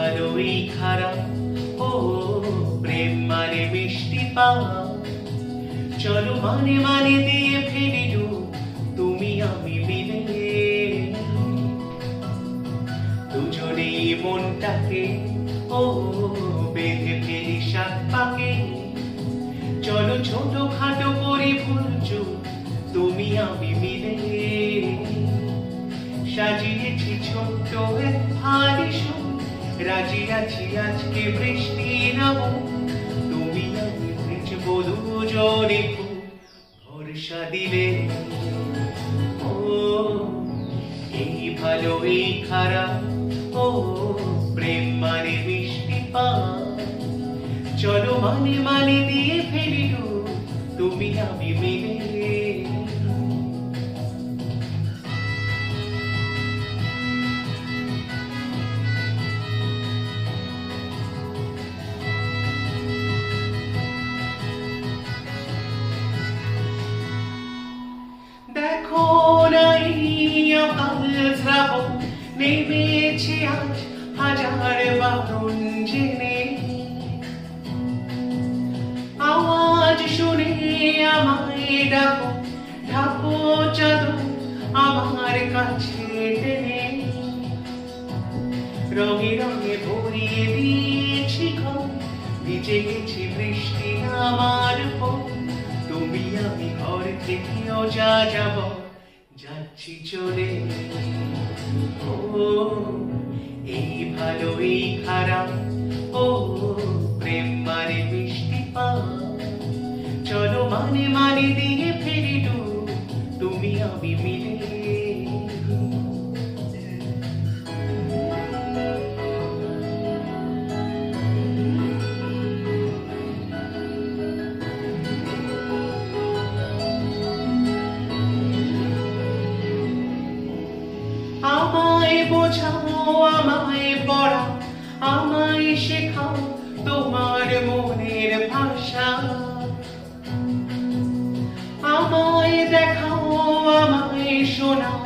ভালো এই খারাপ, ও প্রেম মানে মিষ্টি পাওয়া। চলো মানে মানে দিয়ে ফেলি ডুব, তুমি আমি মিলে দুজনেই মনটাকে ও বেঁধে ফেলি সাত পাকে। চলো ছোট খাটো করি ভুল চুক, তুমি আমি মিলে সাজিয়েছি ছোট্ট এক ভারী সুর। রাজি আছি আজকে বৃষ্টি নামো, তুমি আমি ভিজবো দুজনে খুব। ভরসা দিলে ও এই ভালো এই খারাপ, ও প্রেম মানে মিষ্টি পাওয়া। চলো মানে মানে দিয়ে ফেলি ডুব, তুমি আমি মিলে। দেখো নাই অকাল শ্রাবণ নেমেছে আজ হাজার বারণ জেনে। আওয়াজ শুনে আমায় ডাকো, ঢাকো চাদর আমার কাছে টেনে। রঙে রঙে ভরিয়ে দিয়েছি ঘর, ভিজে গেছি বৃষ্টি আমার পর। তুমি আমি ঘর থেকেও যা যাব, যাচ্ছি চলে ও এই ভালো এই খারাপ, ও প্রেম মানে মিষ্টি পাওয়া। চলো মানে মানে দিয়ে ফেরি ডুব, তুমি আমি মিলে। আমায় বোঝাও আমায় পড়াও, আমায় শেখাও তোমার মনের ভাষা। আমায় দেখাও আমায় শোনাও,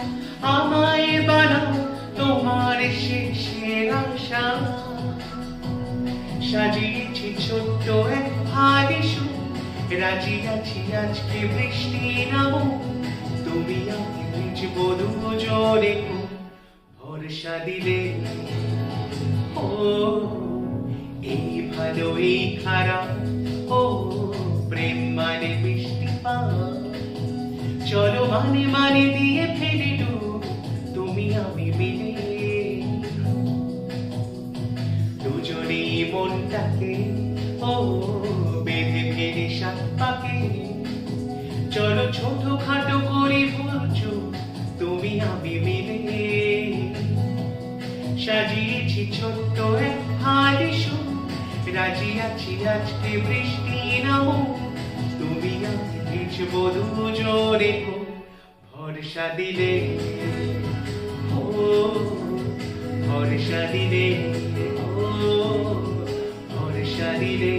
আমায় বানাও তোমার শেষের আশা। সাজিয়েছি ছোট্ট এক ভারী সুর, রাজি আছি আজকে বৃষ্টি নামো, তুমি আমি ভিজবো দুজনে খুব। ভরসা দিলে ও এই ভালো এই খারাপ, ও প্রেম মানে মিষ্টি পাওয়া। চলো মানে মানে দিয়ে ফেলি ডুব, তুমি আমি মিলে দুজনেই মনটাকে ও বেঁধে ফেলি সাত পাকে। চলো ছোট খাটো করি ভুল চুক, তুমি আমি মিলে সাজিয়েছি ছোট্ট এক ভারী সুর। রাজি আছি আজকে বৃষ্টি নামো, তুমি আমি ভিজবো দুজনে খুব। ভরসা দিলে ও ভরসা দিলে ও ভরসা দিলে।